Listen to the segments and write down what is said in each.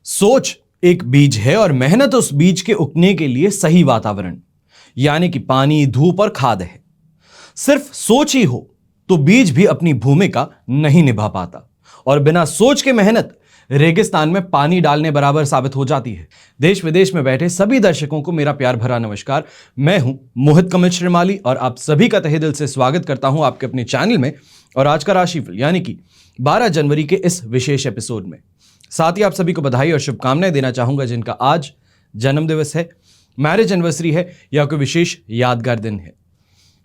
सोच एक बीज है और मेहनत उस बीज के उगने के लिए सही वातावरण यानी कि पानी, धूप और खाद है। सिर्फ सोच ही हो तो बीज भी अपनी भूमिका नहीं निभा पाता और बिना सोच के मेहनत रेगिस्तान में पानी डालने बराबर साबित हो जाती है। देश विदेश में बैठे सभी दर्शकों को मेरा प्यार भरा नमस्कार। मैं हूं मोहित कमल श्रीमाली और आप सभी का तहे दिल से स्वागत करता हूं आपके अपने चैनल में और आज का राशिफल यानी कि 12 जनवरी के इस विशेष एपिसोड में। साथ ही आप सभी को बधाई और शुभकामनाएं देना चाहूंगा जिनका आज जन्म दिवस है, मैरिज एनिवर्सरी है या कोई विशेष यादगार दिन है।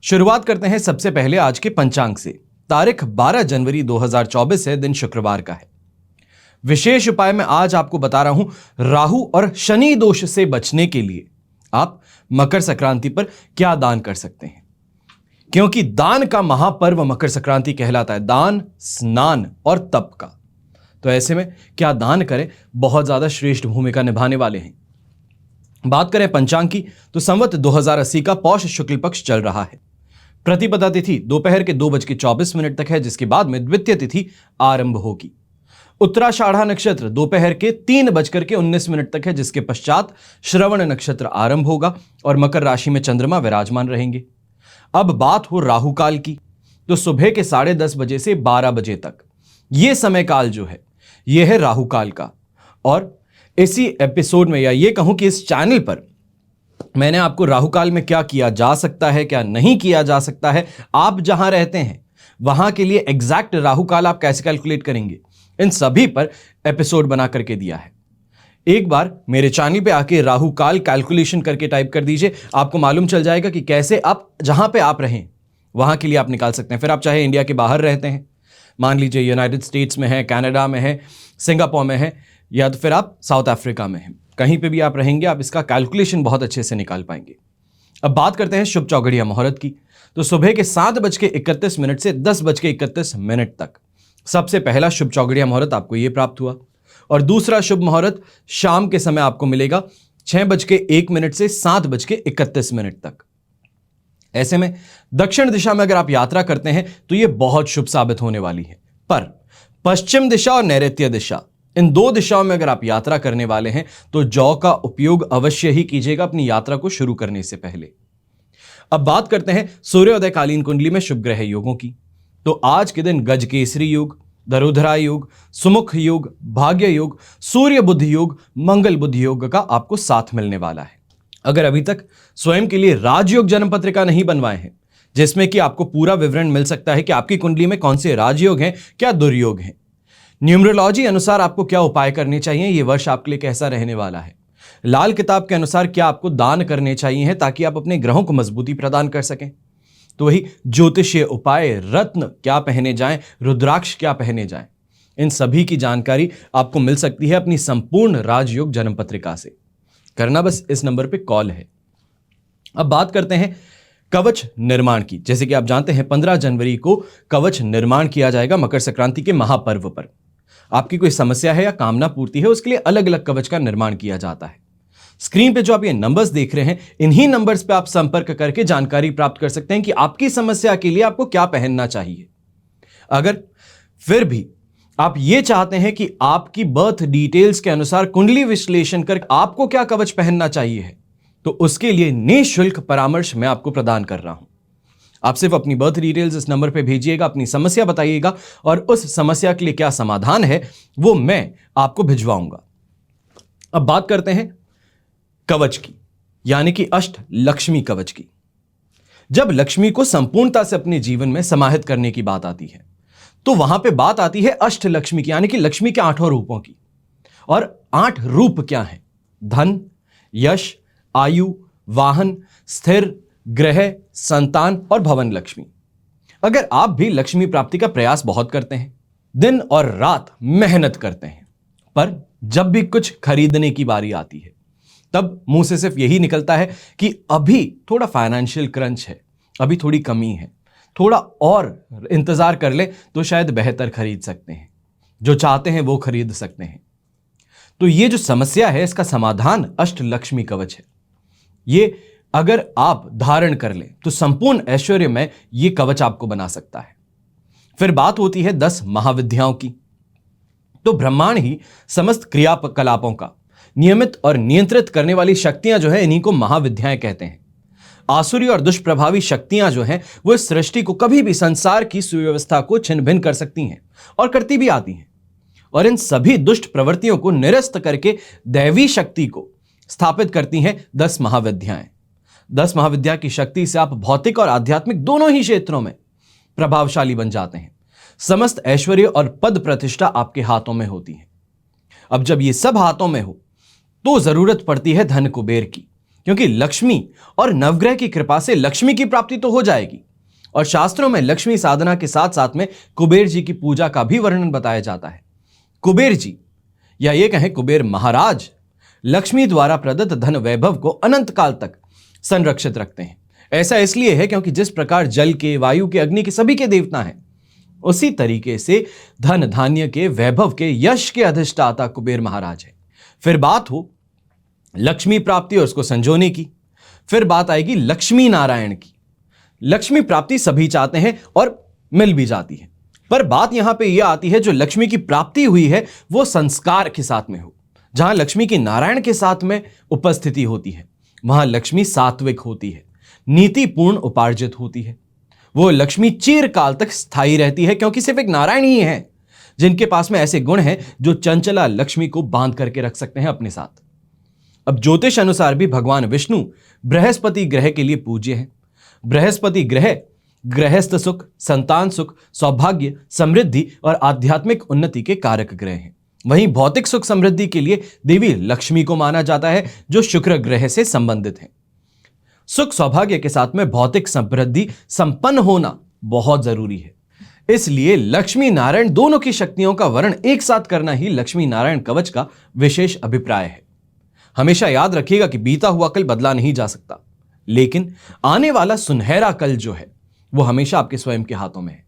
शुरुआत करते हैं सबसे पहले आज के पंचांग से। तारीख 12 जनवरी 2024 है, दिन शुक्रवार का है। विशेष उपाय में आज आपको बता रहा हूं राहु और शनि दोष से बचने के लिए आप मकर संक्रांति पर क्या दान कर सकते हैं, क्योंकि दान का महापर्व मकर संक्रांति कहलाता है, दान, स्नान और तप का। तो ऐसे में क्या दान करें, बहुत ज्यादा श्रेष्ठ भूमिका निभाने वाले हैं। बात करें पंचांग की तो संवत 2080 का पौष शुक्ल पक्ष चल रहा है। प्रतिपदा तिथि दोपहर के 2:24 तक है, जिसके बाद में द्वितीय तिथि आरंभ होगी। उत्तराषाढ़ा नक्षत्र दोपहर के 3:19 तक है, जिसके पश्चात श्रवण नक्षत्र आरंभ होगा और मकर राशि में चंद्रमा विराजमान रहेंगे। अब बात हो राहु काल की तो सुबह के 10:30 बजे से 12 बजे तक यह समय काल जो है यह है राहु काल का। और इसी एपिसोड में या ये कहूं कि इस चैनल पर मैंने आपको राहु काल में क्या किया जा सकता है, क्या नहीं किया जा सकता है, आप जहां रहते हैं वहां के लिए एग्जैक्ट राहु काल आप कैसे कैलकुलेट करेंगे, इन सभी पर एपिसोड बना करके दिया है। एक बार मेरे चैनल पे आके राहु काल कैलकुलेशन करके टाइप कर दीजिए, आपको मालूम चल जाएगा कि कैसे आप जहां पे आप रहें वहां के लिए आप निकाल सकते हैं। फिर आप चाहे इंडिया के बाहर रहते हैं, मान लीजिए यूनाइटेड स्टेट्स में है, कनाडा में है, सिंगापुर में है, या तो फिर आप साउथ अफ्रीका में हैं, कहीं पे भी आप रहेंगे आप इसका कैलकुलेशन बहुत अच्छे से निकाल पाएंगे। अब बात करते हैं शुभ चौघड़िया मुहूर्त की तो सुबह के 7:31 से 10:31 तक सबसे पहला शुभ चौघड़िया मुहूर्त आपको यह प्राप्त हुआ और दूसरा शुभ मुहूर्त शाम के समय आपको मिलेगा 6:01 से 7:31 तक। ऐसे में दक्षिण दिशा में अगर आप यात्रा करते हैं तो यह बहुत शुभ साबित होने वाली है, पर पश्चिम दिशा और नैऋत्य दिशा इन दो दिशाओं में अगर आप यात्रा करने वाले हैं तो जौ का उपयोग अवश्य ही कीजिएगा अपनी यात्रा को शुरू करने से पहले। अब बात करते हैं सूर्योदय कालीन कुंडली में शुभ ग्रह योगों की तो आज के दिन गजकेसरी योग, दरुधरा योग, सुमुख योग, भाग्य योग, सूर्य बुध योग, मंगल बुध योग का आपको साथ मिलने वाला है। अगर अभी तक स्वयं के लिए राजयोग जन्म पत्रिका नहीं बनवाए हैं जिसमें कि आपको पूरा विवरण मिल सकता है कि आपकी कुंडली में कौन से राजयोग हैं, क्या दुर्योग हैं, न्यूमरोलॉजी अनुसार आपको क्या उपाय करने चाहिए, यह वर्ष आपके लिए कैसा रहने वाला है, लाल किताब के अनुसार क्या आपको दान करने चाहिए ताकि आप अपने ग्रहों को मजबूती प्रदान कर सकें, तो वही ज्योतिषीय उपाय, रत्न क्या पहने जाएं, रुद्राक्ष क्या पहने जाएं, इन सभी की जानकारी आपको मिल सकती है अपनी संपूर्ण राजयोग जन्म पत्रिका से। करना बस इस नंबर पे कॉल है। अब बात करते हैं कवच निर्माण की। जैसे कि आप जानते हैं 15 जनवरी को कवच निर्माण किया जाएगा मकर संक्रांति के महापर्व पर। आपकी कोई समस्या है या कामना पूर्ति है उसके लिए अलग अलग कवच का निर्माण किया जाता है। स्क्रीन पे जो आप ये नंबर्स देख रहे हैं इन्हीं नंबर्स पे आप संपर्क करके जानकारी प्राप्त कर सकते हैं कि आपकी समस्या के लिए आपको क्या पहनना चाहिए। अगर फिर भी आप ये चाहते हैं कि आपकी बर्थ डिटेल्स के अनुसार कुंडली विश्लेषण कर आपको क्या कवच पहनना चाहिए है तो उसके लिए निःशुल्क परामर्श मैं आपको प्रदान कर रहा हूं। आप सिर्फ अपनी बर्थ डिटेल्स इस नंबर पे भेजिएगा, अपनी समस्या बताइएगा और उस समस्या के लिए क्या समाधान है वो मैं आपको भिजवाऊंगा। अब बात करते हैं कवच की यानी कि अष्ट लक्ष्मी कवच की। जब लक्ष्मी को संपूर्णता से अपने जीवन में समाहित करने की बात आती है तो वहां पे बात आती है अष्ट लक्ष्मी की यानी कि लक्ष्मी के 8 रूपों की। और 8 रूप क्या हैं? धन, यश, आयु, वाहन, स्थिर, ग्रह, संतान और भवन लक्ष्मी। अगर आप भी लक्ष्मी प्राप्ति का प्रयास बहुत करते हैं, दिन और रात मेहनत करते हैं, पर जब भी कुछ खरीदने की बारी आती है तब मुंह से सिर्फ यही निकलता है कि अभी थोड़ा फाइनेंशियल क्रंच है, अभी थोड़ी कमी है, थोड़ा और इंतजार कर ले तो शायद बेहतर खरीद सकते हैं, जो चाहते हैं वो खरीद सकते हैं। तो ये जो समस्या है इसका समाधान अष्ट लक्ष्मी कवच है। ये अगर आप धारण कर लें तो संपूर्ण ऐश्वर्य में ये कवच आपको बना सकता है। फिर बात होती है 10 महाविद्याओं की। तो ब्रह्मांड ही समस्त क्रियाकलापों का नियमित और नियंत्रित करने वाली शक्तियां जो है इन्हीं को महाविद्याएं कहते हैं। आसुरी और दुष्प्रभावी शक्तियां जो हैं वो इस सृष्टि को कभी भी संसार की सुव्यवस्था को छिन्न भिन्न कर सकती हैं और करती भी आती हैं। और इन सभी दुष्ट प्रवृत्तियों को निरस्त करके दैवी शक्ति को स्थापित करती हैं 10 महाविद्याएं। 10 महाविद्या की शक्ति से आप भौतिक और आध्यात्मिक दोनों ही क्षेत्रों में प्रभावशाली बन जाते हैं। समस्त ऐश्वर्य और पद प्रतिष्ठा आपके हाथों में होती है। अब जब ये सब हाथों में हो तो जरूरत पड़ती है धन कुबेर की, क्योंकि लक्ष्मी और नवग्रह की कृपा से लक्ष्मी की प्राप्ति तो हो जाएगी। और शास्त्रों में लक्ष्मी साधना के साथ साथ में कुबेर जी की पूजा का भी वर्णन बताया जाता है। कुबेर जी या ये कहें कुबेर महाराज लक्ष्मी द्वारा प्रदत्त धन वैभव को अनंत काल तक संरक्षित रखते हैं। ऐसा इसलिए है क्योंकि जिस प्रकार जल के, वायु के, अग्नि के सभी के देवता हैं, उसी तरीके से धन धान्य के, वैभव के, यश के अधिष्ठाता कुबेर महाराज है। फिर बात हो लक्ष्मी प्राप्ति और उसको संजोने की, फिर बात आएगी लक्ष्मी नारायण की। लक्ष्मी प्राप्ति सभी चाहते हैं और मिल भी जाती है, पर बात यहां पे यह आती है जो लक्ष्मी की प्राप्ति हुई है वो संस्कार के साथ में हो। जहां लक्ष्मी की नारायण के साथ में उपस्थिति होती है वहां लक्ष्मी सात्विक होती है, नीतिपूर्ण उपार्जित होती है। वो लक्ष्मी चिरकाल तक स्थायी रहती है, क्योंकि सिर्फ एक नारायण ही है जिनके पास में ऐसे गुण हैं जो चंचला लक्ष्मी को बांध करके रख सकते हैं अपने साथ। अब ज्योतिष अनुसार भी भगवान विष्णु बृहस्पति ग्रह के लिए पूज्य है। बृहस्पति ग्रह गृहस्थ सुख, संतान सुख, सौभाग्य, समृद्धि और आध्यात्मिक उन्नति के कारक ग्रह हैं। वहीं भौतिक सुख समृद्धि के लिए देवी लक्ष्मी को माना जाता है जो शुक्र ग्रह से संबंधित है। सुख सौभाग्य के साथ में भौतिक समृद्धि संपन्न होना बहुत जरूरी है। इसलिए लक्ष्मी नारायण दोनों की शक्तियों का वर्ण एक साथ करना ही लक्ष्मी नारायण कवच का विशेष अभिप्राय है। हमेशा याद रखिएगा कि बीता हुआ कल बदला नहीं जा सकता, लेकिन आने वाला सुनहरा कल जो है वो हमेशा आपके स्वयं के हाथों में है।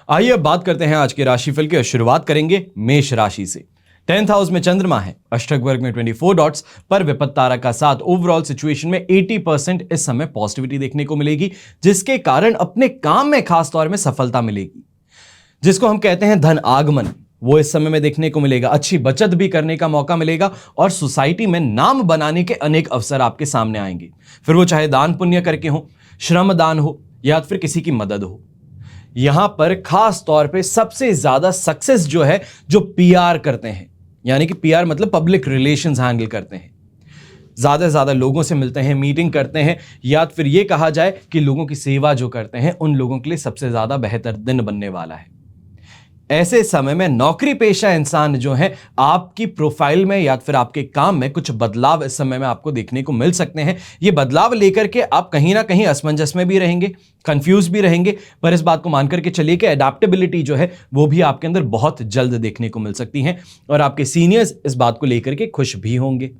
आइए अब बात करते हैं आज के राशिफल की और शुरुआत करेंगे मेष राशि से। 10th हाउस में चंद्रमा है, अष्टक वर्ग में 24 डॉट्स पर विपत्त तारा का साथ। ओवरऑल सिचुएशन में 80% इस समय पॉजिटिविटी देखने को मिलेगी, जिसके कारण अपने काम में खास तौर में सफलता मिलेगी। जिसको हम कहते हैं धन आगमन, वो इस समय में देखने को मिलेगा। अच्छी बचत भी करने का मौका मिलेगा और सोसाइटी में नाम बनाने के अनेक अवसर आपके सामने आएंगे। फिर वो चाहे दान पुण्य करके हो, श्रम दान हो या फिर किसी की मदद हो। यहां पर खास तौर पे सबसे ज्यादा सक्सेस जो है जो पीआर करते हैं, यानी कि पीआर मतलब पब्लिक रिलेशंस हैंडल करते हैं, ज्यादा से ज्यादा लोगों से मिलते हैं, मीटिंग करते हैं, या फिर ये कहा जाए कि लोगों की सेवा जो करते हैं उन लोगों के लिए सबसे ज्यादा बेहतर दिन बनने वाला है। ऐसे समय में नौकरी पेशा इंसान जो है आपकी प्रोफाइल में या फिर आपके काम में कुछ बदलाव इस समय में आपको देखने को मिल सकते हैं। ये बदलाव लेकर के आप कहीं ना कहीं असमंजस में भी रहेंगे, कंफ्यूज भी रहेंगे, पर इस बात को मान करके चलिए कि अडेप्टेबिलिटी जो है वो भी आपके अंदर बहुत जल्द देखने को मिल सकती है और आपके सीनियर्स इस बात को लेकर के खुश भी होंगे।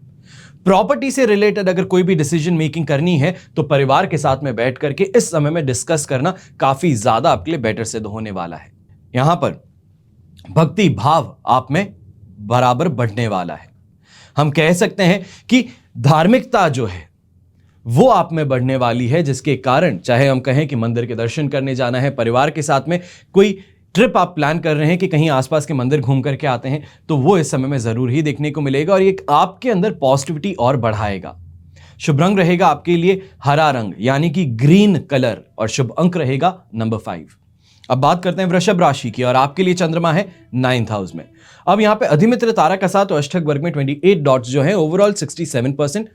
प्रॉपर्टी से रिलेटेड अगर कोई भी डिसीजन मेकिंग करनी है तो परिवार के साथ में बैठ करके इस समय में डिस्कस करना काफी ज्यादा आपके लिए बेटर सिद्ध होने वाला है। यहां पर भक्ति भाव आप में बराबर बढ़ने वाला है। हम कह सकते हैं कि धार्मिकता जो है वो आप में बढ़ने वाली है, जिसके कारण चाहे हम कहें कि मंदिर के दर्शन करने जाना है, परिवार के साथ में कोई ट्रिप आप प्लान कर रहे हैं कि कहीं आसपास के मंदिर घूम करके आते हैं, तो वो इस समय में जरूर ही देखने को मिलेगा और ये आपके अंदर पॉजिटिविटी और बढ़ाएगा। शुभ रंग रहेगा आपके लिए हरा रंग यानी कि ग्रीन कलर और शुभ अंक रहेगा नंबर 5। अब बात करते हैं वृषभ राशि की और आपके लिए चंद्रमा है 9th हाउस में। अब यहां पे अधिमित्र तारा का साथ और अष्टक वर्ग में 28 डॉट्स जो हैं ओवरऑल 67%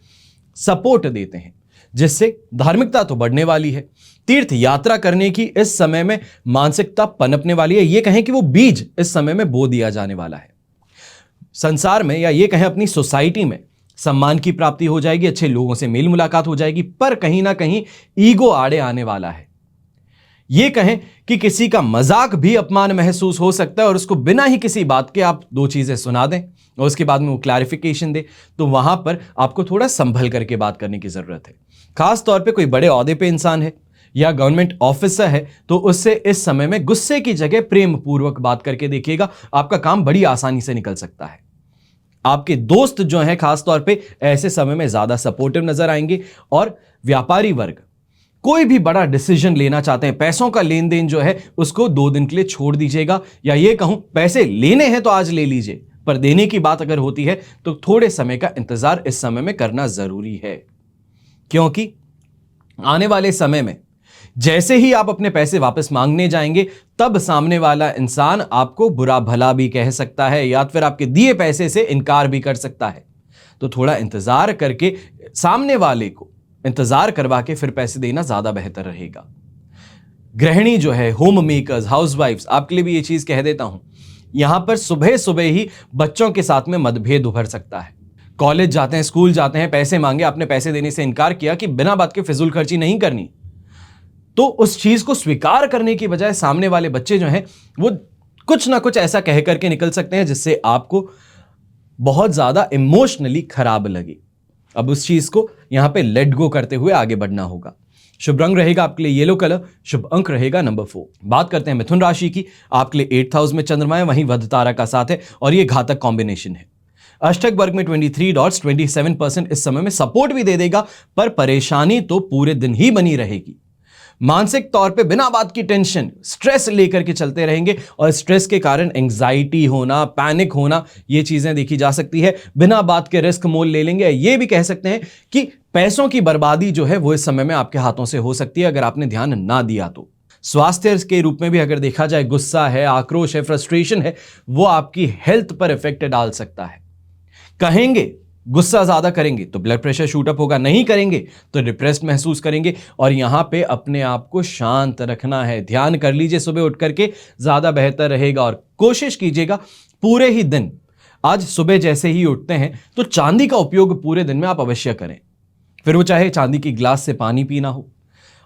सपोर्ट देते हैं, जिससे धार्मिकता तो बढ़ने वाली है। तीर्थ यात्रा करने की इस समय में मानसिकता पनपने वाली है। ये कहें कि वो बीज इस समय में बो दिया जाने वाला है। संसार में या ये कहें अपनी सोसाइटी में सम्मान की प्राप्ति हो जाएगी, अच्छे लोगों से मेल मुलाकात हो जाएगी, पर कहीं ना कहीं ईगो आड़े आने वाला है। ये कहें कि किसी का मजाक भी अपमान महसूस हो सकता है और उसको बिना ही किसी बात के आप 2 चीजें सुना दें और उसके बाद में वो क्लैरिफिकेशन दे, तो वहां पर आपको थोड़ा संभल करके बात करने की जरूरत है। खास तौर पे कोई बड़े ओहदे पे इंसान है या गवर्नमेंट ऑफिसर है तो उससे इस समय में गुस्से की जगह प्रेम पूर्वक बात करके देखिएगा, आपका काम बड़ी आसानी से निकल सकता है। आपके दोस्त जो हैं खास तौर पे ऐसे समय में ज्यादा सपोर्टिव नजर आएंगे और व्यापारी वर्ग कोई भी बड़ा डिसीजन लेना चाहते हैं, पैसों का लेन देन जो है उसको 2 दिन के लिए छोड़ दीजिएगा, या ये कहूं पैसे लेने हैं तो आज ले लीजिए, पर देने की बात अगर होती है तो थोड़े समय का इंतजार इस समय में करना जरूरी है, क्योंकि आने वाले समय में जैसे ही आप अपने पैसे वापस मांगने जाएंगे तब सामने वाला इंसान आपको बुरा भला भी कह सकता है या फिर आपके दिए पैसे से इनकार भी कर सकता है। तो थोड़ा इंतजार करके सामने वाले को इंतजार करवा के फिर पैसे देना ज्यादा बेहतर रहेगा। गृहिणी जो है, होम मेकर्स, हाउसवाइफ्स, आपके लिए भी ये चीज कह देता हूं, यहां पर सुबह सुबह ही बच्चों के साथ में मतभेद उभर सकता है। कॉलेज जाते हैं, स्कूल जाते हैं, पैसे मांगे, आपने पैसे देने से इनकार किया कि बिना बात के फिजूल खर्ची नहीं करनी, तो उस चीज को स्वीकार करने की बजाय सामने वाले बच्चे जो हैं वो कुछ ना कुछ ऐसा कह करके निकल सकते हैं जिससे आपको बहुत ज्यादा इमोशनली खराब लगे। अब उस चीज को यहां पे लेट गो करते हुए आगे बढ़ना होगा। शुभ रंग रहेगा आपके लिए येलो कलर, शुभ अंक रहेगा नंबर 4। बात करते हैं मिथुन राशि की। आपके लिए 8th हाउस में चंद्रमा है, वहीं वध तारा का साथ है और ये घातक कॉम्बिनेशन है। अष्टक वर्ग में 23 डॉट्स 27% इस समय में सपोर्ट भी दे देगा, पर परेशानी तो पूरे दिन ही बनी रहेगी। मानसिक तौर पे बिना बात की टेंशन, स्ट्रेस लेकर के चलते रहेंगे और स्ट्रेस के कारण एंग्जाइटी होना, पैनिक होना, ये चीजें देखी जा सकती है। बिना बात के रिस्क मोल ले लेंगे। ये भी कह सकते हैं कि पैसों की बर्बादी जो है वो इस समय में आपके हाथों से हो सकती है अगर आपने ध्यान ना दिया तो। स्वास्थ्य के रूप में भी अगर देखा जाए, गुस्सा है, आक्रोश है, फ्रस्ट्रेशन है, वो आपकी हेल्थ पर इफेक्ट डाल सकता है। कहेंगे गुस्सा ज्यादा करेंगे तो ब्लड प्रेशर शूट अप होगा, नहीं करेंगे तो डिप्रेस्ड महसूस करेंगे। और यहां पे अपने आप को शांत रखना है। ध्यान कर लीजिए सुबह उठ करके, ज्यादा बेहतर रहेगा। और कोशिश कीजिएगा पूरे ही दिन, आज सुबह जैसे ही उठते हैं तो चांदी का उपयोग पूरे दिन में आप अवश्य करें। फिर वो चाहे चांदी की गिलास से पानी पीना हो,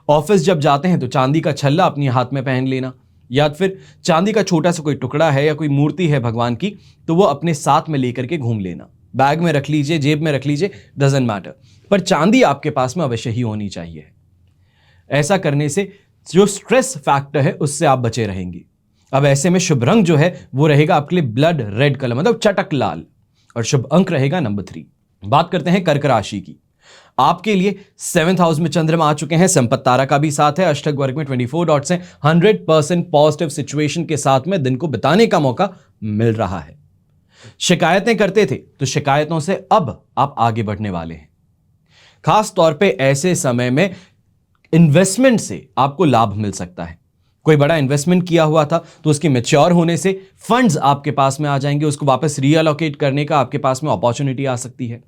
ऑफिस जब जाते हैं तो चांदी का छल्ला अपने हाथ में पहन लेना, या फिर चांदी का छोटा सा कोई टुकड़ा है या कोई मूर्ति है भगवान की तो वो अपने साथ में लेकर के घूम लेना। बैग में रख लीजिए, जेब में रख लीजिए, डजंट मैटर, पर चांदी आपके पास में अवश्य ही होनी चाहिए। ऐसा करने से जो स्ट्रेस फैक्टर है उससे आप बचे रहेंगे। अब ऐसे में शुभ रंग जो है वो रहेगा आपके लिए ब्लड रेड कलर, मतलब चटक लाल, और शुभ अंक रहेगा नंबर 3। बात करते हैं कर्क राशि की। आपके लिए 7th हाउस में चंद्रमा आ चुके हैं, संपत्ति तारा का भी साथ है, अष्टक वर्ग में 24 डॉट्स हैं। 100% पॉजिटिव सिचुएशन के साथ में दिन को बिताने का मौका मिल रहा है। शिकायतें करते थे तो शिकायतों से अब आप आगे बढ़ने वाले हैं। खास तौर पे ऐसे समय में इन्वेस्टमेंट से आपको लाभ मिल सकता है। कोई बड़ा इन्वेस्टमेंट किया हुआ था तो उसकी मैच्योर होने से फंड्स आपके पास में आ जाएंगे, उसको वापस रीअलोकेट करने का आपके पास में अपॉर्चुनिटी आ सकती है।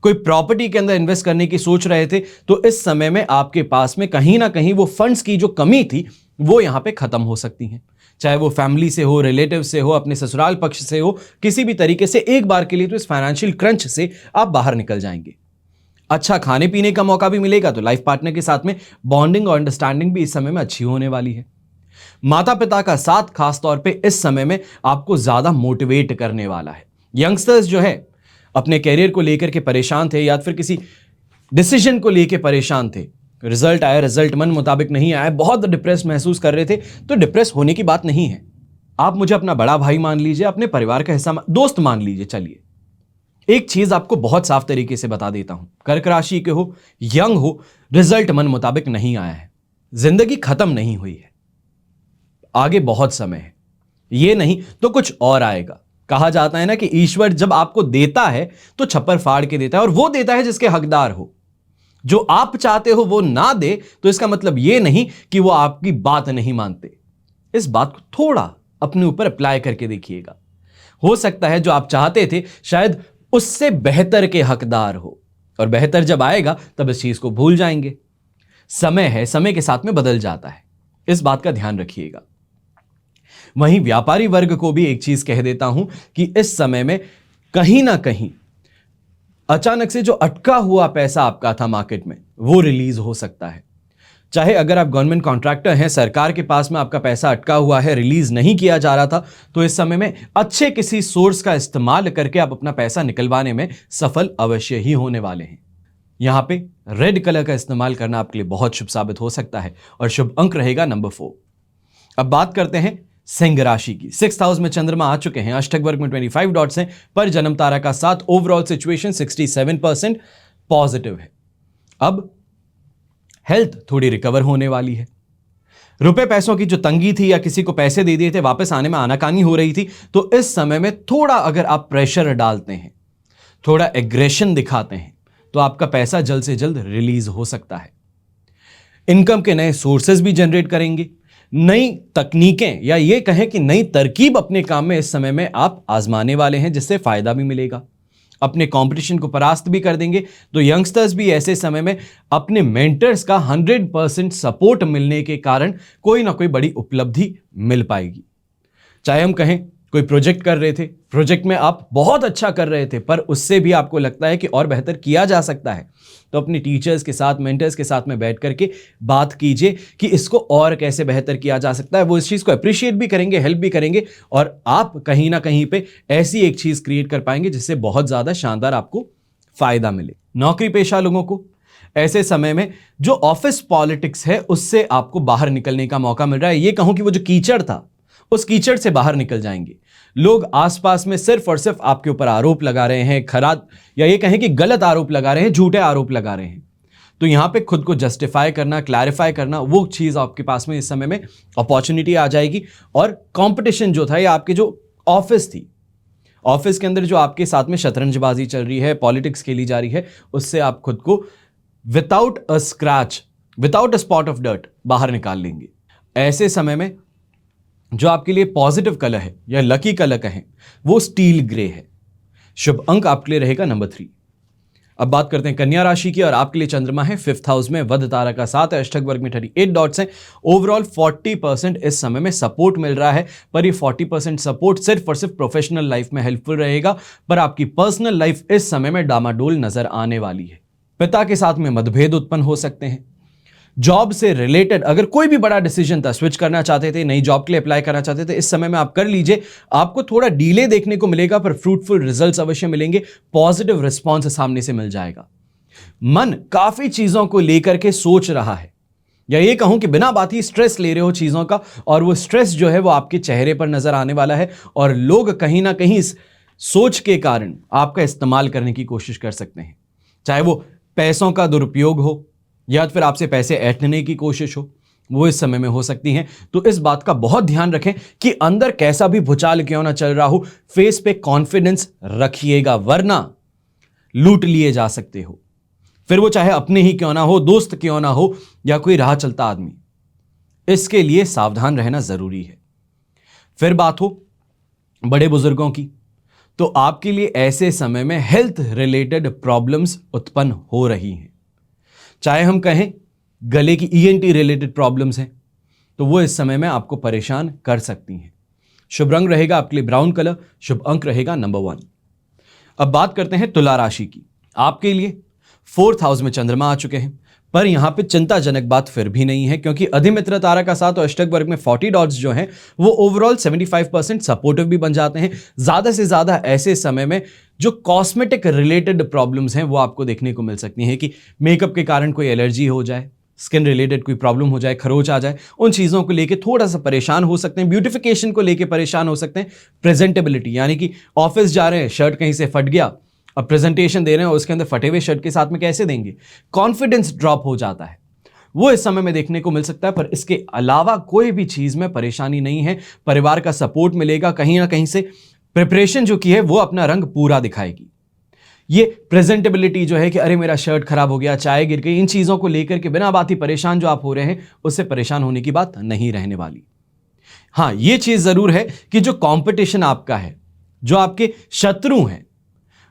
कोई प्रॉपर्टी के अंदर इन्वेस्ट करने की सोच रहे थे तो इस समय में आपके पास में कहीं ना कहीं वो फंड्स की जो कमी थी वो यहां पे खत्म हो सकती है। चाहे वो फैमिली से हो, रिलेटिव से हो, अपने ससुराल पक्ष से हो, किसी भी तरीके से एक बार के लिए तो इस फाइनेंशियल क्रंच से आप बाहर निकल जाएंगे। अच्छा खाने पीने का मौका भी मिलेगा, तो लाइफ पार्टनर के साथ में बॉन्डिंग और अंडरस्टैंडिंग भी इस समय में अच्छी होने वाली है। माता पिता का साथ खास तौर पे इस समय में आपको ज्यादा मोटिवेट करने वाला है। यंगस्टर्स जो है अपने कैरियर को लेकर के परेशान थे या फिर किसी डिसीजन को लेकर परेशान थे, रिजल्ट आया, रिजल्ट मन मुताबिक नहीं आया, बहुत डिप्रेस महसूस कर रहे थे, तो डिप्रेस होने की बात नहीं है। आप मुझे अपना बड़ा भाई मान लीजिए, अपने परिवार का हिस्सा, दोस्त मान लीजिए। चलिए एक चीज आपको बहुत साफ तरीके से बता देता हूं, कर्क राशि के हो, यंग हो, रिजल्ट मन मुताबिक नहीं आया है, जिंदगी खत्म नहीं हुई है, आगे बहुत समय है, ये नहीं तो कुछ और आएगा। कहा जाता है ना कि ईश्वर जब आपको देता है तो छप्पर फाड़ के देता है, और वो देता है जिसके हकदार हो। जो आप चाहते हो वो ना दे तो इसका मतलब ये नहीं कि वो आपकी बात नहीं मानते। इस बात को थोड़ा अपने ऊपर अप्लाई करके देखिएगा। हो सकता है जो आप चाहते थे शायद उससे बेहतर के हकदार हो, और बेहतर जब आएगा तब इस चीज को भूल जाएंगे। समय है, समय के साथ में बदल जाता है, इस बात का ध्यान रखिएगा। वहीं व्यापारी वर्ग को भी एक चीज कह देता हूं कि इस समय में कहीं ना कहीं अचानक से जो अटका हुआ पैसा आपका था मार्केट में वो रिलीज हो सकता है। चाहे अगर आप गवर्नमेंट कॉन्ट्रैक्टर हैं, सरकार के पास में आपका पैसा अटका हुआ है, रिलीज नहीं किया जा रहा था, तो इस समय में अच्छे किसी सोर्स का इस्तेमाल करके आप अपना पैसा निकलवाने में सफल अवश्य ही होने वाले हैं। यहां पे रेड कलर का इस्तेमाल करना आपके लिए बहुत शुभ साबित हो सकता है, और शुभ अंक रहेगा नंबर 4। अब बात करते हैं सिंह राशि की। 6th हाउस में चंद्रमा आ चुके हैं, अष्टक वर्ग में 25 डॉट्स हैं, पर जन्म तारा का साथ, ओवरऑल सिचुएशन 67% पॉजिटिव है। अब हेल्थ थोड़ी रिकवर होने वाली है। रुपए पैसों की जो तंगी थी या किसी को पैसे दे दिए थे वापस आने में आनाकानी हो रही थी, तो इस समय में थोड़ा अगर आप प्रेशर डालते हैं, थोड़ा एग्रेशन दिखाते हैं, तो आपका पैसा जल्द से जल्द रिलीज हो सकता है। इनकम के नए सोर्सेज भी जनरेट करेंगे। नई तकनीकें या ये कहें कि नई तरकीब अपने काम में इस समय में आप आजमाने वाले हैं, जिससे फायदा भी मिलेगा। अपने कंपटीशन को परास्त भी कर देंगे। तो यंगस्टर्स भी ऐसे समय में अपने मेंटर्स का 100% सपोर्ट मिलने के कारण कोई ना कोई बड़ी उपलब्धि मिल पाएगी। चाहे हम कहें कोई प्रोजेक्ट कर रहे थे, प्रोजेक्ट में आप बहुत अच्छा कर रहे थे, पर उससे भी आपको लगता है कि और बेहतर किया जा सकता है, तो अपने टीचर्स के साथ, मेंटर्स के साथ में बैठ करके बात कीजिए कि इसको और कैसे बेहतर किया जा सकता है। वो इस चीज़ को अप्रिशिएट भी करेंगे, हेल्प भी करेंगे, और आप कहीं ना कहीं पे ऐसी एक चीज़ क्रिएट कर पाएंगे जिससे बहुत ज़्यादा शानदार आपको फायदा मिले। नौकरी पेशा लोगों को ऐसे समय में जो ऑफिस पॉलिटिक्स है उससे आपको बाहर निकलने का मौका मिल रहा है। ये कहूं कि वो जो कीचड़ था, उस कीचड़ से बाहर निकल जाएंगे। लोग आसपास में सिर्फ और सिर्फ आपके ऊपर आरोप लगा रहे हैं, खराब या ये कहें कि गलत आरोप लगा रहे हैं, झूठे आरोप लगा रहे हैं। तो यहां पे खुद को जस्टिफाई करना, क्लैरिफाई करना, वो चीज आपके पास में इस समय में अपॉर्चुनिटी आ जाएगी। और कंपटीशन जो था, या आपके जो ऑफिस थी, ऑफिस के अंदर जो आपके साथ में शतरंजबाजी चल रही है, पॉलिटिक्स खेली जा रही है, उससे आप खुद को without a scratch, without a spot of dirt बाहर निकाल लेंगे। ऐसे समय में जो आपके लिए पॉजिटिव कलर है या लकी कलर कहें, वो स्टील ग्रे है। शुभ अंक आपके लिए रहेगा नंबर 3। अब बात करते हैं कन्या राशि की, और आपके लिए चंद्रमा है 5th हाउस में, वध तारा का 7 है, अष्टक वर्ग में 38 डॉट्स हैं। ओवरऑल 40% इस समय में सपोर्ट मिल रहा है, पर ये 40% सपोर्ट सिर्फ और सिर्फ प्रोफेशनल लाइफ में हेल्पफुल रहेगा, पर आपकी पर्सनल लाइफ इस समय में डामाडोल नजर आने वाली है। पिता के साथ में मतभेद उत्पन्न हो सकते हैं। जॉब से रिलेटेड अगर कोई भी बड़ा डिसीजन था, स्विच करना चाहते थे, नई जॉब के लिए अप्लाई करना चाहते थे, इस समय में आप कर लीजिए। आपको थोड़ा डिले देखने को मिलेगा, पर फ्रूटफुल रिजल्ट्स अवश्य मिलेंगे। पॉजिटिव रिस्पॉन्स सामने से मिल जाएगा। मन काफी चीजों को लेकर के सोच रहा है, या ये कहूं कि बिना बात ही स्ट्रेस ले रहे हो चीजों का, और वो स्ट्रेस जो है वो आपके चेहरे पर नजर आने वाला है, और लोग कहीं ना कहीं इस सोच के कारण आपका इस्तेमाल करने की कोशिश कर सकते हैं। चाहे वो पैसों का दुरुपयोग हो या फिर आपसे पैसे ऐंठने की कोशिश हो, वो इस समय में हो सकती हैं। तो इस बात का बहुत ध्यान रखें कि अंदर कैसा भी भूचाल क्यों ना चल रहा हो, फेस पे कॉन्फिडेंस रखिएगा, वरना लूट लिए जा सकते हो। फिर वो चाहे अपने ही क्यों ना हो, दोस्त क्यों ना हो, या कोई राह चलता आदमी। इसके लिए सावधान रहना जरूरी है। फिर बात हो बड़े बुजुर्गों की, तो आपके लिए ऐसे समय में हेल्थ रिलेटेड प्रॉब्लम्स उत्पन्न हो रही हैं। चाहे हम कहें गले की ईएनटी रिलेटेड प्रॉब्लम्स हैं, तो वो इस समय में आपको परेशान कर सकती हैं। शुभ रंग रहेगा आपके लिए ब्राउन कलर, शुभ अंक रहेगा नंबर 1। अब बात करते हैं तुला राशि की। आपके लिए 4th हाउस में चंद्रमा आ चुके हैं, पर यहां पे चिंताजनक बात फिर भी नहीं है, क्योंकि अधिमित्र तारा का 7 और अष्टक वर्ग में 40 डॉट्स जो हैं वो ओवरऑल 75% सपोर्टिव भी बन जाते हैं। ज्यादा से ज्यादा ऐसे समय में जो कॉस्मेटिक रिलेटेड प्रॉब्लम्स हैं वो आपको देखने को मिल सकती हैं, कि मेकअप के कारण कोई एलर्जी हो जाए, स्किन रिलेटेड कोई प्रॉब्लम हो जाए, खरोच आ जाए, उन चीज़ों को लेके थोड़ा सा परेशान हो सकते हैं। ब्यूटिफिकेशन को लेके परेशान हो सकते हैं। प्रेजेंटेबिलिटी, यानी कि ऑफिस जा रहे हैं, शर्ट कहीं से फट गया, अब प्रेजेंटेशन दे रहे हैं और उसके अंदर फटे हुए शर्ट के साथ में कैसे देंगे, कॉन्फिडेंस ड्रॉप हो जाता है, वो इस समय में देखने को मिल सकता है। पर इसके अलावा कोई भी चीज़ में परेशानी नहीं है। परिवार का सपोर्ट मिलेगा, कहीं ना कहीं से प्रिपरेशन जो की है वो अपना रंग पूरा दिखाएगी। ये प्रेजेंटेबिलिटी जो है कि अरे मेरा शर्ट खराब हो गया, चाय गिर गई, इन चीज़ों को लेकर के बिना बात ही परेशान जो आप हो रहे हैं, उससे परेशान होने की बात नहीं रहने वाली। हाँ, ये चीज़ ज़रूर है कि जो कंपटीशन आपका है, जो आपके शत्रु हैं,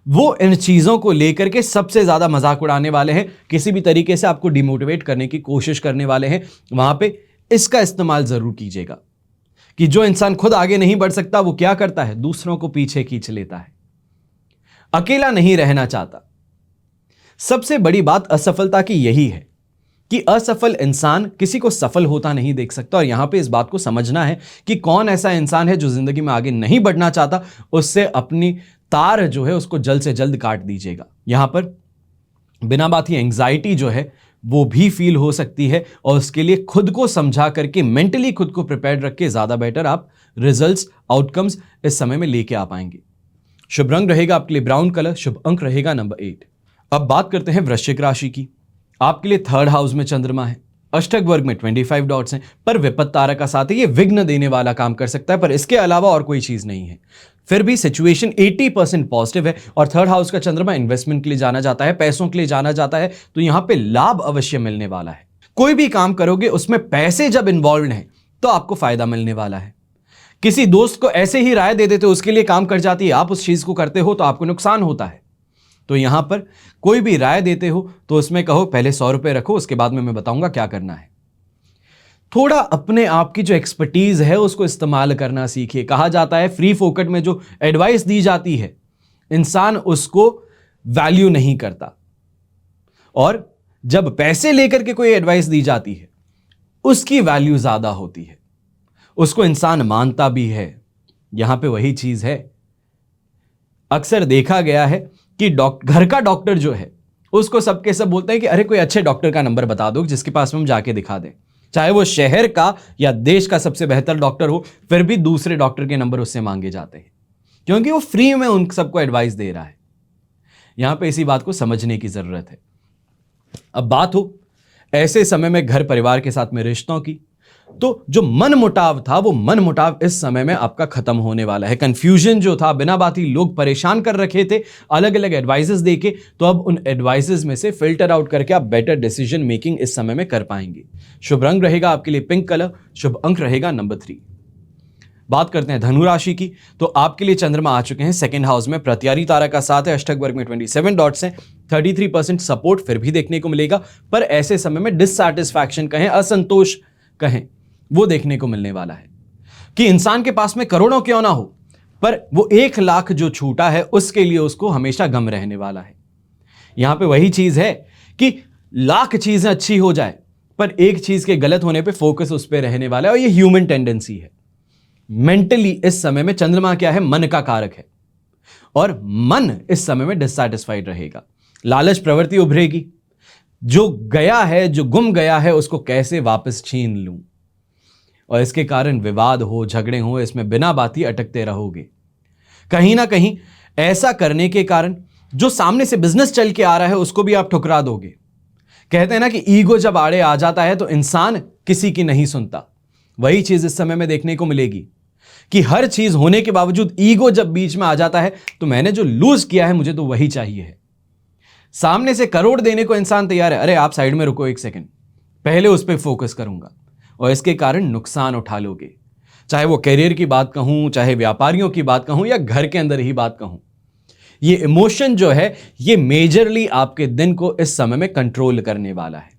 वो इन चीज़ों को लेकर के सबसे ज़्यादा मजाक उड़ाने वाले हैं, किसी भी तरीके से आपको डिमोटिवेट करने की कोशिश करने वाले हैं। वहाँ पे इसका इस्तेमाल ज़रूर कीजिएगा कि जो इंसान खुद आगे नहीं बढ़ सकता वो क्या करता है, दूसरों को पीछे खींच लेता है, अकेला नहीं रहना चाहता। सबसे बड़ी बात असफलता की यही है कि असफल इंसान किसी को सफल होता नहीं देख सकता। और यहां पे इस बात को समझना है कि कौन ऐसा इंसान है जो जिंदगी में आगे नहीं बढ़ना चाहता, उससे अपनी तार जो है उसको जल्द से जल्द काट दीजिएगा। यहां पर बिना बात ही एंग्जाइटी जो है वो भी फील हो सकती है, और उसके लिए खुद को समझा करके, मेंटली खुद को प्रिपेयर रख के ज्यादा बेटर आप रिजल्ट्स, आउटकम्स इस समय में लेके आ पाएंगे। शुभ रंग रहेगा आपके लिए ब्राउन कलर, शुभ अंक रहेगा नंबर 8। अब बात करते हैं वृश्चिक राशि की। आपके लिए 3rd हाउस में चंद्रमा है, अष्टक वर्ग में 25 डॉट्स हैं, पर विपत्त तारा का साथ है, ये विघ्न देने वाला काम कर सकता है, पर इसके अलावा और कोई चीज नहीं है। फिर भी सिचुएशन 80% पॉजिटिव है और थर्ड हाउस का चंद्रमा इन्वेस्टमेंट के लिए जाना जाता है, पैसों के लिए जाना जाता है, तो यहां पे लाभ अवश्य मिलने वाला है। कोई भी काम करोगे उसमें पैसे जब इन्वॉल्व हैं तो आपको फायदा मिलने वाला है। किसी दोस्त को ऐसे ही राय दे देते हो, उसके लिए काम कर जाती है, आप उस चीज को करते हो तो आपको नुकसान होता है। तो यहां पर कोई भी राय देते हो तो उसमें कहो पहले 100 रुपए रखो, उसके बाद में मैं बताऊंगा क्या करना है। थोड़ा अपने आप की जो एक्सपर्टीज है उसको इस्तेमाल करना सीखिए। कहा जाता है फ्री फोकट में जो एडवाइस दी जाती है इंसान उसको वैल्यू नहीं करता, और जब पैसे लेकर के कोई एडवाइस दी जाती है उसकी वैल्यू ज्यादा होती है, उसको इंसान मानता भी है। यहां पे वही चीज है, अक्सर देखा गया है कि घर का डॉक्टर जो है उसको सबके सब बोलते हैं कि अरे कोई अच्छे डॉक्टर का नंबर बता दो जिसके पास में हम जाके दिखा दें, चाहे वो शहर का या देश का सबसे बेहतर डॉक्टर हो, फिर भी दूसरे डॉक्टर के नंबर उससे मांगे जाते हैं क्योंकि वो फ्री में उन सबको एडवाइस दे रहा है। यहां पे इसी बात को समझने की जरूरत है। अब बात हो ऐसे समय में घर परिवार के साथ में रिश्तों की, तो जो मन मुटाव था वो मन मुटाव इस समय में आपका खत्म होने वाला है। कंफ्यूजन जो था, बिना बात ही लोग परेशान कर रखे थे अलग अलग एडवाइसेस देके, तो अब उन एडवाइसेस में से फिल्टर आउट करके आप बेटर डिसीजन मेकिंग इस समय में कर पाएंगे। शुभ रंग रहेगा आपके लिए पिंक कलर, शुभ अंक रहेगा नंबर 3। बात करते हैं धनु राशि की, तो आपके लिए चंद्रमा आ चुके हैं सेकंड हाउस में, प्रत्यारी तारा का साथ है, अष्टक वर्ग में 27 डॉट्स हैं, 33% सपोर्ट फिर भी देखने को मिलेगा, पर ऐसे समय में डिससैटिस्फैक्शन कहें, असंतोष कहें, वो देखने को मिलने वाला है कि इंसान के पास में करोड़ों क्यों ना हो, पर वो 1 लाख जो छूटा है उसके लिए उसको हमेशा गम रहने वाला है। यहां पे वही चीज है कि लाख चीजें अच्छी हो जाए पर एक चीज के गलत होने पे फोकस उस पर रहने वाला है, और ये ह्यूमन टेंडेंसी है। मेंटली इस समय में चंद्रमा क्या है, मन का कारक है, और मन इस समय में डिससैटिस्फाइड रहेगा, लालच प्रवृत्ति उभरेगी, जो गया है, जो गुम गया है उसको कैसे वापस छीन लूं, और इसके कारण विवाद हो, झगड़े हो, इसमें बिना बात ही अटकते रहोगे। कहीं ना कहीं ऐसा करने के कारण जो सामने से बिजनेस चल के आ रहा है उसको भी आप ठुकरा दोगे। कहते हैं ना कि ईगो जब आड़े आ जाता है तो इंसान किसी की नहीं सुनता। वही चीज इस समय में देखने को मिलेगी कि हर चीज होने के बावजूद ईगो जब बीच में आ जाता है तो मैंने जो लूज किया है मुझे तो वही चाहिए है। सामने से करोड़ देने को इंसान तैयार है, अरे आप साइड में रुको 1 सेकंड, पहले उस पर फोकस करूंगा, और इसके कारण नुकसान उठा लोगे। चाहे वो करियर की बात कहूं, चाहे व्यापारियों की बात कहूं, या घर के अंदर ही बात कहूं, ये इमोशन जो है ये मेजरली आपके दिन को इस समय में कंट्रोल करने वाला है,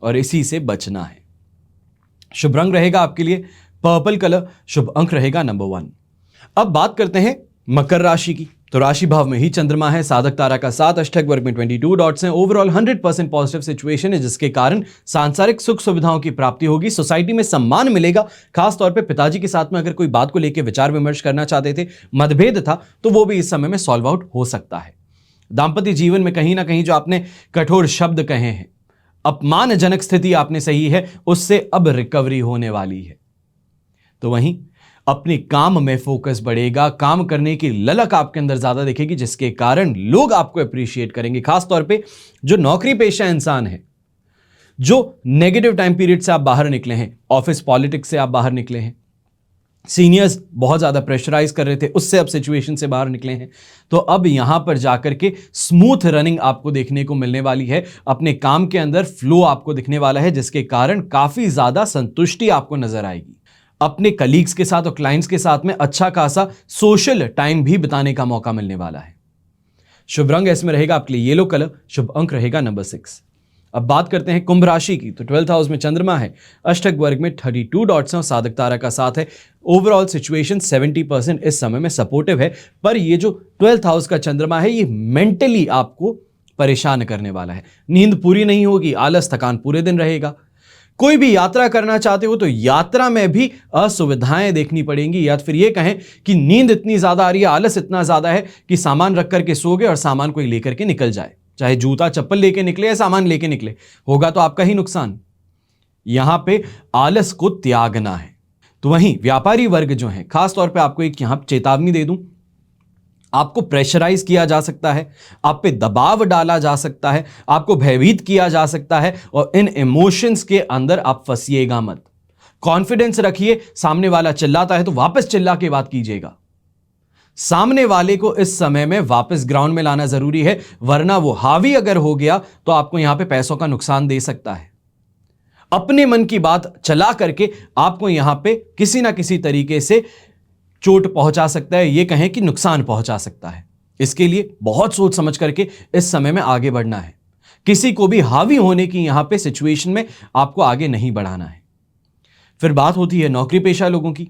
और इसी से बचना है। शुभ रंग रहेगा आपके लिए पर्पल कलर, शुभ अंक रहेगा नंबर 1। अब बात करते हैं मकर राशि की, तो राशि भाव में ही चंद्रमा है, साधक तारा का साथ, अष्टक वर्ग में 22 डॉट्स हैं, ओवरऑल 100% पॉजिटिव सिचुएशन है, जिसके कारण सांसारिक सुख सुविधाओं की प्राप्ति होगी, सोसाइटी में सम्मान मिलेगा। खास तौर पे पिताजी के साथ में अगर कोई बात को लेकर विचार विमर्श करना चाहते थे, मतभेद था, तो वो भी इस समय में सॉल्व आउट हो सकता है। दाम्पत्य जीवन में कहीं ना कहीं जो आपने कठोर शब्द कहे हैं, अपमानजनक स्थिति आपने सही है, उससे अब रिकवरी होने वाली है। तो वहीं अपने काम में फोकस बढ़ेगा, काम करने की ललक आपके अंदर ज्यादा दिखेगी, जिसके कारण लोग आपको अप्रिशिएट करेंगे। खास तौर पे जो नौकरी पेशा इंसान है, जो नेगेटिव टाइम पीरियड से आप बाहर निकले हैं, ऑफिस पॉलिटिक्स से आप बाहर निकले हैं, सीनियर्स बहुत ज्यादा प्रेशराइज कर रहे थे, उससे अब सिचुएशन से बाहर निकले हैं, तो अब यहां पर जाकर के स्मूथ रनिंग आपको देखने को मिलने वाली है। अपने काम के अंदर फ्लो आपको दिखने वाला है, जिसके कारण काफी ज्यादा संतुष्टि आपको नजर आएगी। अपने कलीग्स के साथ और क्लाइंट्स के साथ में अच्छा खासा सोशल टाइम भी बिताने का मौका मिलने वाला है। शुभ रंग इसमें रहेगा आपके लिए येलो कलर, शुभ अंक रहेगा नंबर 6। अब बात करते हैं कुंभ राशि की, तो 12th हाउस में चंद्रमा है, अष्टक वर्ग में 32 डॉट्स हैं और साधक तारा का साथ है। ओवरऑल सिचुएशन 70% इस समय में सपोर्टिव है, पर ये जो 12th हाउस का चंद्रमा है ये मेंटली आपको परेशान करने वाला है। नींद पूरी नहीं होगी, आलस थकान पूरे दिन रहेगा। कोई भी यात्रा करना चाहते हो तो यात्रा में भी असुविधाएं देखनी पड़ेंगी, या फिर ये कहें कि नींद इतनी ज्यादा आ रही है, आलस इतना ज्यादा है कि सामान रख करके सो गए और सामान कोई लेकर के निकल जाए, चाहे जूता चप्पल लेके निकले या सामान लेके निकले, होगा तो आपका ही नुकसान। यहां पे आलस को त्यागना है। तो वहीं व्यापारी वर्ग जो है, खास तौर पे आपको एक यहां चेतावनी दे दूं, आपको प्रेशराइज किया जा सकता है, आप पे दबाव डाला जा सकता है, आपको भयभीत किया जा सकता है और इन इमोशंस के अंदर आप फंसिएगा मत। कॉन्फिडेंस रखिए, सामने वाला चिल्लाता है तो वापस चिल्ला के बात कीजिएगा। सामने वाले को इस समय में वापस ग्राउंड में लाना जरूरी है, वरना वो हावी अगर हो गया तो आपको यहां पे पैसों का नुकसान दे सकता है। अपने मन की बात चला करके आपको यहां पे किसी ना किसी तरीके से चोट पहुंचा सकता है, यह कहें कि नुकसान पहुंचा सकता है। इसके लिए बहुत सोच समझ करके इस समय में आगे बढ़ना है। किसी को भी हावी होने की यहां पे सिचुएशन में आपको आगे नहीं बढ़ाना है। फिर बात होती है नौकरी पेशा लोगों की,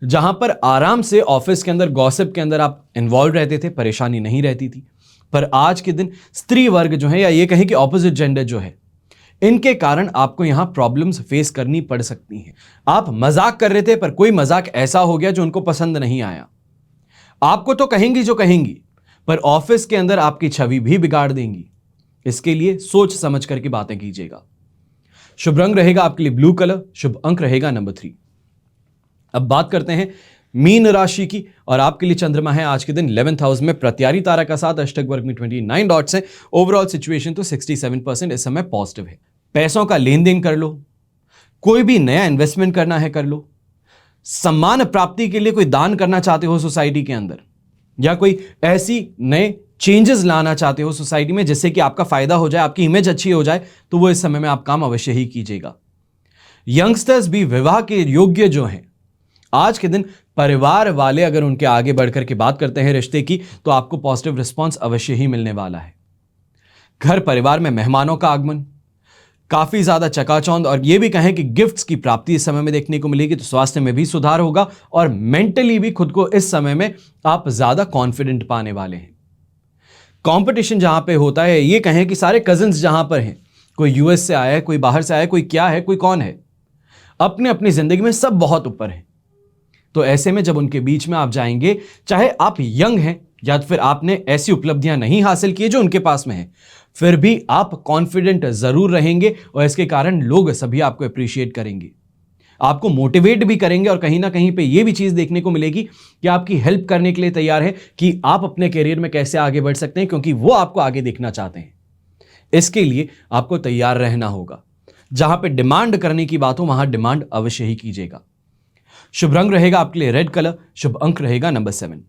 जहां पर आराम से ऑफिस के अंदर गॉसिप के अंदर आप इन्वॉल्व रहते थे, परेशानी नहीं रहती थी। पर आज के दिन स्त्री वर्ग जो है, या ये कहें कि ऑपोजिट जेंडर जो है, इनके कारण आपको यहां प्रॉब्लम्स फेस करनी पड़ सकती हैं। आप मजाक कर रहे थे पर कोई मजाक ऐसा हो गया जो उनको पसंद नहीं आया। आपको तो कहेंगी जो कहेंगी, पर ऑफिस के अंदर आपकी छवि भी बिगाड़ देंगी। इसके लिए सोच समझ करके बातें कीजिएगा। शुभ रंग रहेगा आपके लिए ब्लू कलर, शुभ अंक रहेगा नंबर 3। अब बात करते हैं मीन राशि की, और आपके लिए चंद्रमा है आज के दिन 11th हाउस में, प्रत्यारी तारा का साथ, अष्टक वर्ग में 29 डॉट्स हैं। ओवरऑल सिचुएशन तो 67% इस समय पॉजिटिव है। पैसों का लेन देन कर लो, कोई भी नया इन्वेस्टमेंट करना है कर लो, सम्मान प्राप्ति के लिए कोई दान करना चाहते हो सोसाइटी के अंदर, या कोई ऐसी नए चेंजेस लाना चाहते हो सोसाइटी में जिससे कि आपका फायदा हो जाए, आपकी इमेज अच्छी हो जाए, तो वो इस समय में आप काम अवश्य ही कीजिएगा। यंगस्टर्स भी विवाह के योग्य जो हैं, आज के दिन परिवार वाले अगर उनके आगे बढ़कर के बात करते हैं रिश्ते की, तो आपको पॉजिटिव रिस्पॉन्स अवश्य ही मिलने वाला है। घर परिवार में मेहमानों का आगमन, काफी ज्यादा चकाचौंध, और यह भी कहें कि गिफ्ट्स की प्राप्ति इस समय में देखने को मिलेगी। तो स्वास्थ्य में भी सुधार होगा और मेंटली भी खुद को इस समय में आप ज्यादा कॉन्फिडेंट पाने वाले हैं। कंपटीशन जहां पे होता है, ये कहें कि सारे कजिन्स जहां पर हैं, कोई यूएस से आया है, कोई बाहर से आया है, कोई क्या है, कोई कौन है, अपने अपनी जिंदगी में सब बहुत ऊपर है। तो ऐसे में जब उनके बीच में आप जाएंगे, चाहे आप यंग हैं या फिर आपने ऐसी उपलब्धियां नहीं हासिल की जो उनके पास में है, फिर भी आप कॉन्फिडेंट जरूर रहेंगे और इसके कारण लोग सभी आपको अप्रिशिएट करेंगे, आपको मोटिवेट भी करेंगे, और कहीं ना कहीं पे ये भी चीज देखने को मिलेगी कि आपकी हेल्प करने के लिए तैयार है कि आप अपने करियर में कैसे आगे बढ़ सकते हैं, क्योंकि वो आपको आगे देखना चाहते हैं। इसके लिए आपको तैयार रहना होगा। जहां पे डिमांड करने की बात हो वहां डिमांड अवश्य ही कीजिएगा। शुभ रंग रहेगा आपके लिए रेड कलर, शुभ अंक रहेगा नंबर 7।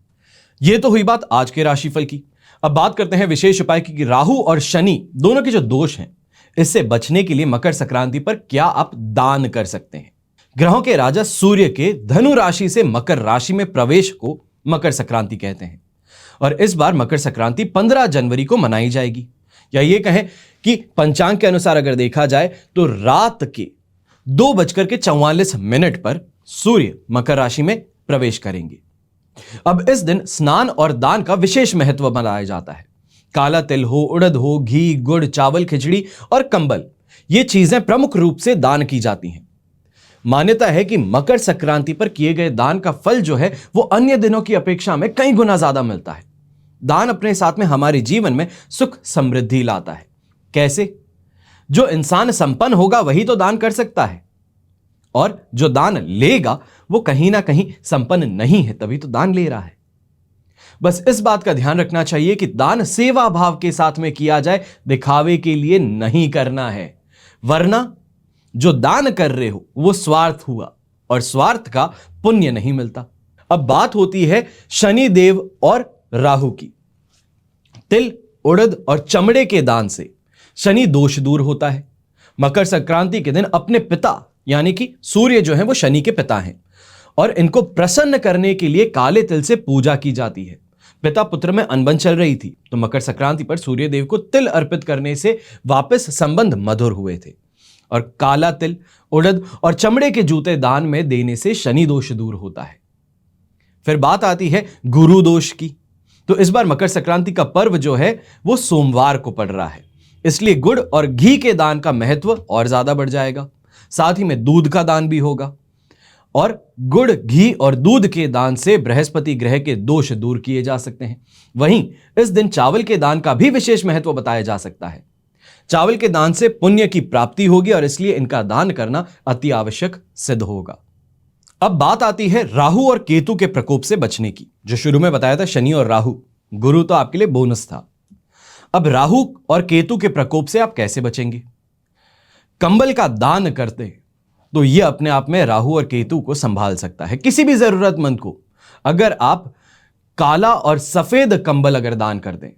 यह तो हुई बात आज के राशिफल की। अब बात करते हैं विशेष उपाय की कि राहु और शनि दोनों के जो दोष हैं, इससे बचने के लिए मकर संक्रांति पर क्या आप दान कर सकते हैं। ग्रहों के राजा सूर्य के धनु राशि से मकर राशि में प्रवेश को मकर संक्रांति कहते हैं, और इस बार मकर संक्रांति 15 जनवरी को मनाई जाएगी, या ये कहें कि पंचांग के अनुसार अगर देखा जाए तो रात के 2:44 पर सूर्य मकर राशि में प्रवेश करेंगे। अब इस दिन स्नान और दान का विशेष महत्व मनाया जाता है। काला तिल हो, उड़द हो, घी, गुड़, चावल, खिचड़ी और कंबल, ये चीजें प्रमुख रूप से दान की जाती हैं। मान्यता है कि मकर संक्रांति पर किए गए दान का फल जो है वो अन्य दिनों की अपेक्षा में कई गुना ज्यादा मिलता है। दान अपने साथ में हमारे जीवन में सुख समृद्धि लाता है। कैसे? जो इंसान संपन्न होगा वही तो दान कर सकता है, और जो दान लेगा वो कहीं ना कहीं संपन्न नहीं है, तभी तो दान ले रहा है। बस इस बात का ध्यान रखना चाहिए कि दान सेवा भाव के साथ में किया जाए, दिखावे के लिए नहीं करना है, वरना जो दान कर रहे हो वो स्वार्थ हुआ, और स्वार्थ का पुण्य नहीं मिलता। अब बात होती है शनि देव और राहु की। तिल, उड़द और चमड़े के दान से शनि दोष दूर होता है। मकर संक्रांति के दिन अपने पिता यानी कि सूर्य जो है वो शनि के पिता हैं, और इनको प्रसन्न करने के लिए काले तिल से पूजा की जाती है। पिता पुत्र में अनबन चल रही थी, तो मकर संक्रांति पर सूर्य देव को तिल अर्पित करने से वापस संबंध मधुर हुए थे, और काला तिल, उड़द और चमड़े के जूते दान में देने से शनि दोष दूर होता है। फिर बात आती है गुरु दोष की। तो इस बार मकर संक्रांति का पर्व जो है वो सोमवार को पड़ रहा है, इसलिए गुड़ और घी के दान का महत्व और ज्यादा बढ़ जाएगा। साथ ही में दूध का दान भी होगा, और गुड़, घी और दूध के दान से बृहस्पति ग्रह के दोष दूर किए जा सकते हैं। वहीं इस दिन चावल के दान का भी विशेष महत्व बताया जा सकता है। चावल के दान से पुण्य की प्राप्ति होगी, और इसलिए इनका दान करना अति आवश्यक सिद्ध होगा। अब बात आती है राहु और केतु के प्रकोप से बचने की। जो शुरू में बताया था शनि और राहु, गुरु तो आपके लिए बोनस था। अब राहु और केतु के प्रकोप से आप कैसे बचेंगे? कंबल का दान करते तो यह अपने आप में राहु और केतु को संभाल सकता है। किसी भी जरूरतमंद को अगर आप काला और सफेद कंबल अगर दान कर दें,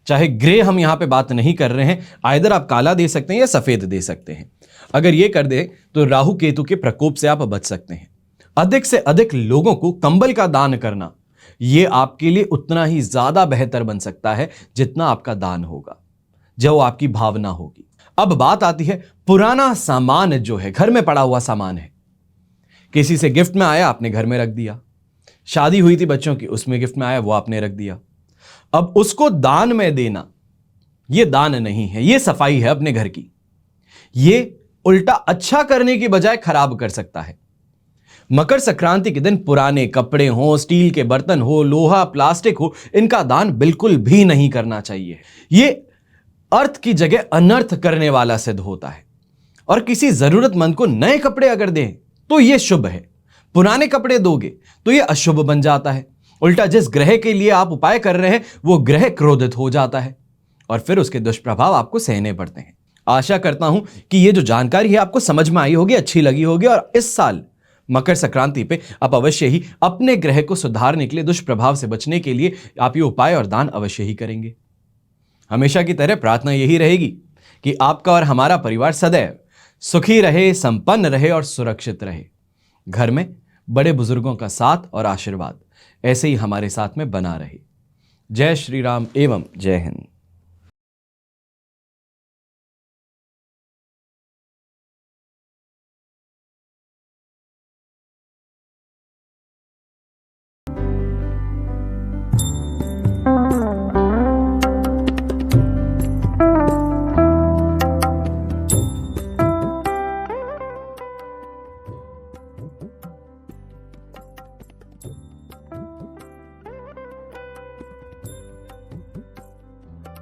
चाहे ग्रे हम यहां पे बात नहीं कर रहे हैं, आइदर आप काला दे सकते हैं या सफेद दे सकते हैं, अगर ये कर दे तो राहु केतु के प्रकोप से आप बच सकते हैं। अधिक से अधिक लोगों को कंबल का दान करना यह आपके लिए उतना ही ज्यादा बेहतर बन सकता है जितना आपका दान होगा, जो आपकी भावना होगी। अब बात आती है पुराना सामान जो है, घर में पड़ा हुआ सामान है, किसी से गिफ्ट में आया आपने घर में रख दिया, शादी हुई थी बच्चों की उसमें गिफ्ट में आया वो आपने रख दिया। अब उसको दान में देना यह दान नहीं है, यह सफाई है अपने घर की। यह उल्टा अच्छा करने की बजाय खराब कर सकता है। मकर संक्रांति के दिन पुराने कपड़े हो, स्टील के बर्तन हो, लोहा प्लास्टिक हो, इनका दान बिल्कुल भी नहीं करना चाहिए। यह अर्थ की जगह अनर्थ करने वाला सिद्ध होता है। और किसी जरूरतमंद को नए कपड़े अगर दें तो यह शुभ है, पुराने कपड़े दोगे तो यह अशुभ बन जाता है। उल्टा जिस ग्रह के लिए आप उपाय कर रहे हैं वो ग्रह क्रोधित हो जाता है और फिर उसके दुष्प्रभाव आपको सहने पड़ते हैं। आशा करता हूं कि ये जो जानकारी है आपको समझ में आई होगी, अच्छी लगी होगी, और इस साल मकर संक्रांति पे आप अवश्य ही अपने ग्रह को सुधारने के लिए, दुष्प्रभाव से बचने के लिए आप ये उपाय और दान अवश्य ही करेंगे। हमेशा की तरह प्रार्थना यही रहेगी कि आपका और हमारा परिवार सदैव सुखी रहे, संपन्न रहे और सुरक्षित रहे। घर में बड़े बुजुर्गों का साथ और आशीर्वाद ऐसे ही हमारे साथ में बना रहे। जय श्री राम एवं जय हिंद।